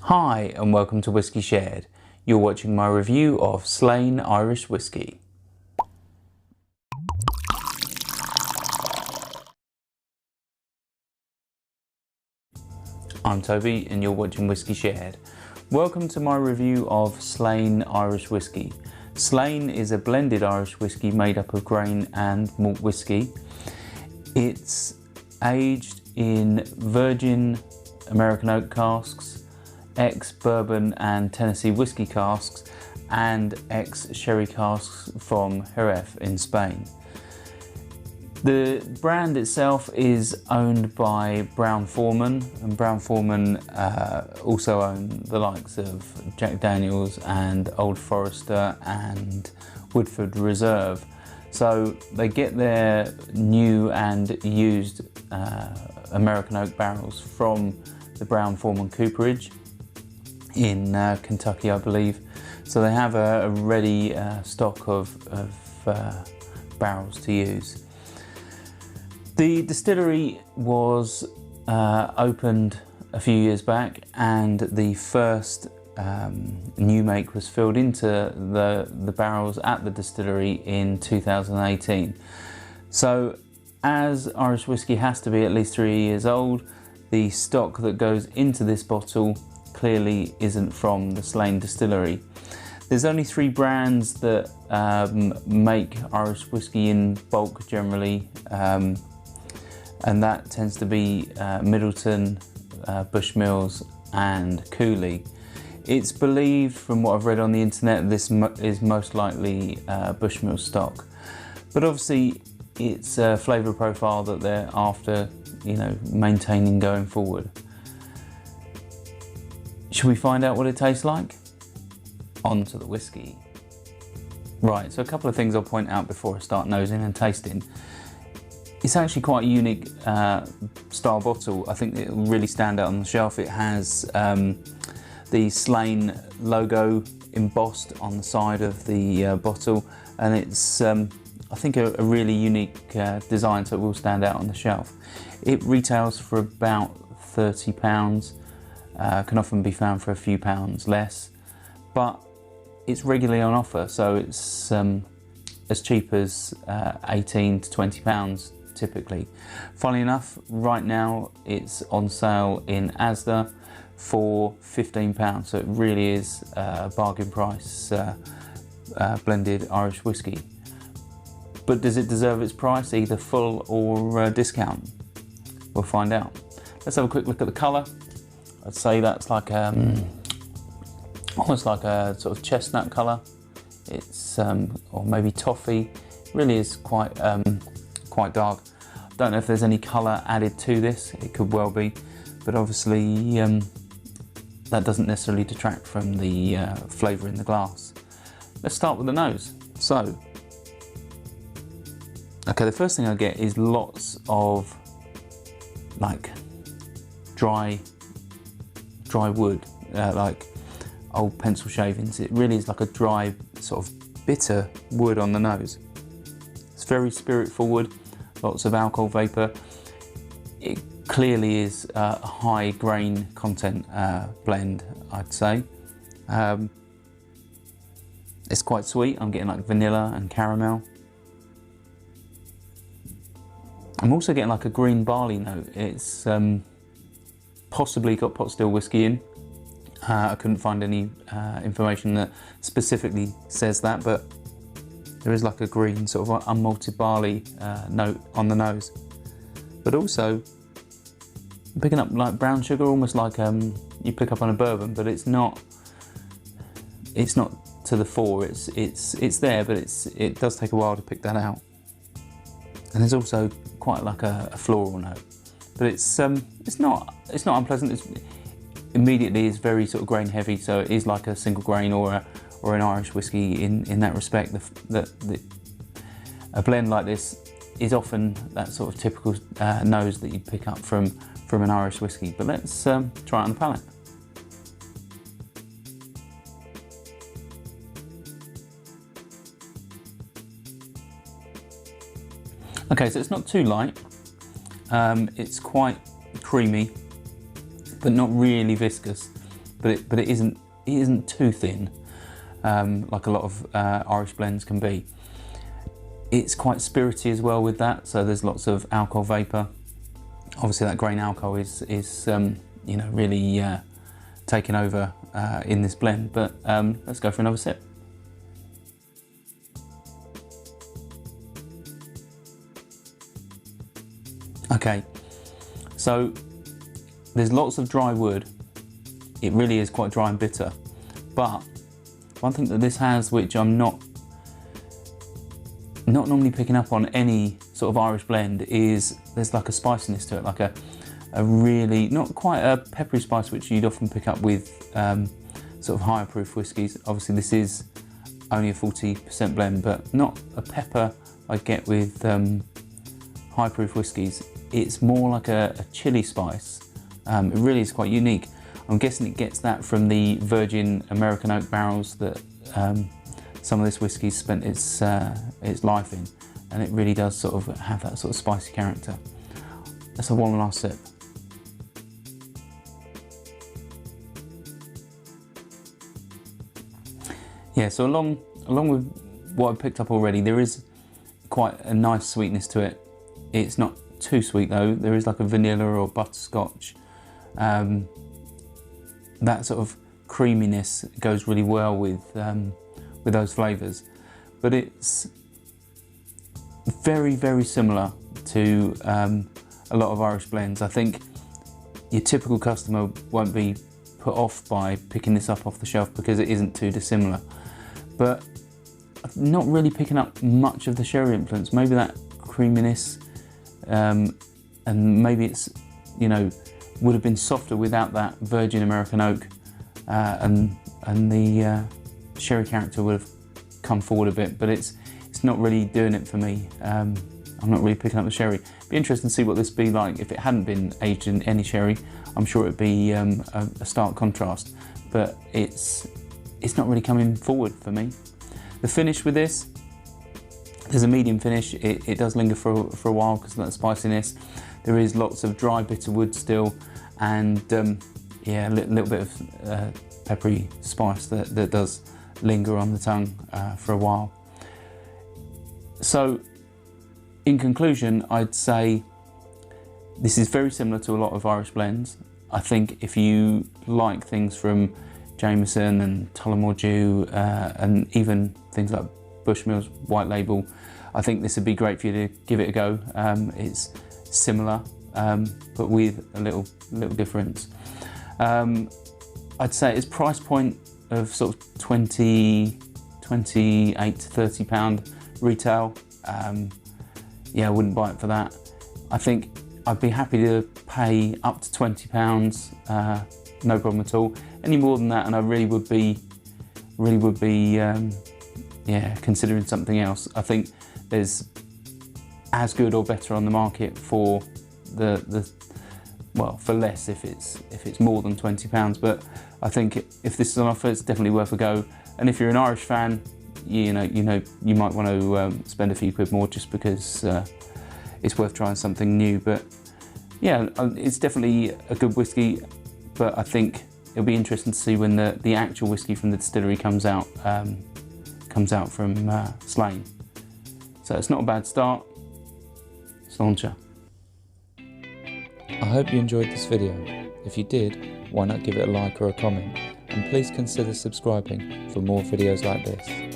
Hi and welcome to Whisky Shared. You're watching my review of Slane Irish Whisky. I'm Toby and you're watching Whisky Shared. Welcome to my review of Slane Irish Whisky. Slane is a blended Irish whisky made up of grain and malt whisky. It's aged in virgin American oak casks, ex-bourbon and Tennessee whiskey casks, and ex-sherry casks from Jerez in Spain. The brand itself is owned by Brown-Forman, and Brown-Forman also own the likes of Jack Daniels and Old Forester and Woodford Reserve. So they get their new and used American oak barrels from the Brown-Forman cooperage in Kentucky, I believe. So they have a ready stock of barrels to use. The distillery was opened a few years back, and the first new make was filled into the barrels at the distillery in 2018. So as Irish whiskey has to be at least 3 years old, the stock that goes into this bottle clearly isn't from the Slane distillery. There's only 3 brands that make Irish whiskey in bulk generally, and that tends to be Middleton, Bushmills and Cooley. It's believed from what I've read on the internet this is most likely Bushmills stock, but obviously it's a flavour profile that they're after, you know, maintaining going forward. Should we find out what it tastes like? On to the whiskey. Right, so a couple of things I'll point out before I start nosing and tasting. It's actually quite a unique style bottle. I think it'll really stand out on the shelf. It has the Slane logo embossed on the side of the bottle, and it's I think a really unique design, so it will stand out on the shelf. It retails for about £30. Can often be found for a few pounds less, but it's regularly on offer, so it's as cheap as 18 to 20 pounds typically. Funnily enough, right now it's on sale in Asda for £15, so it really is a bargain price blended Irish whiskey. But does it deserve its price, either full or discount? We'll find out. Let's have a quick look at the colour. I'd say that's like almost like a sort of chestnut colour. It's or maybe toffee. It really is quite dark. I don't know if there's any colour added to this. It could well be, but obviously that doesn't necessarily detract from the flavour in the glass. Let's start with the nose. So, okay, the first thing I get is lots of like dry wood, like old pencil shavings. It really is like a dry, sort of bitter wood on the nose. It's very spirit forward, lots of alcohol vapour. It clearly is a high grain content blend, I'd say. It's quite sweet. I'm getting like vanilla and caramel. I'm also getting like a green barley note. It's possibly got pot still whiskey in. I couldn't find any information that specifically says that, but there is like a green sort of unmalted barley note on the nose. But also I'm picking up like brown sugar, almost like you pick up on a bourbon, but it's not to the fore. It's there, but it does take a while to pick that out. And there's also quite like a floral note, but it's not unpleasant. Immediately is very sort of grain heavy, so it is like a single grain or an Irish whiskey in that respect. A blend like this is often that sort of typical nose that you pick up from an Irish whiskey. But let's try it on the palate. Okay, so it's not too light. It's quite creamy, but not really viscous. but it isn't too thin, like a lot of Irish blends can be. It's quite spirity as well with that, so there's lots of alcohol vapour. Obviously that grain alcohol is you know, really taking over in this blend, but let's go for another sip. Okay, so there's lots of dry wood. It really is quite dry and bitter, but one thing that this has, which I'm not normally picking up on any sort of Irish blend, is there's like a spiciness to it, like a really, not quite a peppery spice which you'd often pick up with sort of higher proof whiskies. Obviously this is only a 40% blend, but not a pepper I get with high proof whiskies. It's more like a chili spice. It really is quite unique. I'm guessing it gets that from the virgin American oak barrels that some of this whiskey's spent its life in, and it really does sort of have that sort of spicy character. Let's have one last sip. Yeah, so along with what I've picked up already, there is quite a nice sweetness to it. It's not too sweet though. There is like a vanilla or butterscotch. That sort of creaminess goes really well with those flavours, but it's very, very similar to a lot of Irish blends. I think your typical customer won't be put off by picking this up off the shelf because it isn't too dissimilar, but I'm not really picking up much of the sherry influence. Maybe that creaminess, and maybe it's, you know, would have been softer without that virgin American oak, and the sherry character would have come forward a bit, but it's not really doing it for me. I'm not really picking up the sherry. It'd be interesting to see what this would be like if it hadn't been aged in any sherry. I'm sure it'd be a stark contrast, but it's not really coming forward for me. The finish with this, there's a medium finish. It does linger for a while because of that spiciness. There is lots of dry bitter wood still, and yeah, a little bit of peppery spice that does linger on the tongue for a while. So in conclusion, I'd say this is very similar to a lot of Irish blends. I think if you like things from Jameson and Tullamore Dew, and even things like Bushmills White Label, I think this would be great for you to give it a go. It's similar, but with a little difference. I'd say its price point of sort of 28 to £30 retail. Yeah, I wouldn't buy it for that. I think I'd be happy to pay up to £20, no problem at all. Any more than that, and I really would be, yeah, considering something else. I think there's as good or better on the market for well, for less if it's more than £20. But I think if this is on offer, it's definitely worth a go. And if you're an Irish fan, you might want to spend a few quid more just because it's worth trying something new. But yeah, it's definitely a good whiskey. But I think it'll be interesting to see when the actual whiskey from the distillery comes out from Slane. So it's not a bad start. Slauncher. I hope you enjoyed this video. If you did, why not give it a like or a comment, and please consider subscribing for more videos like this.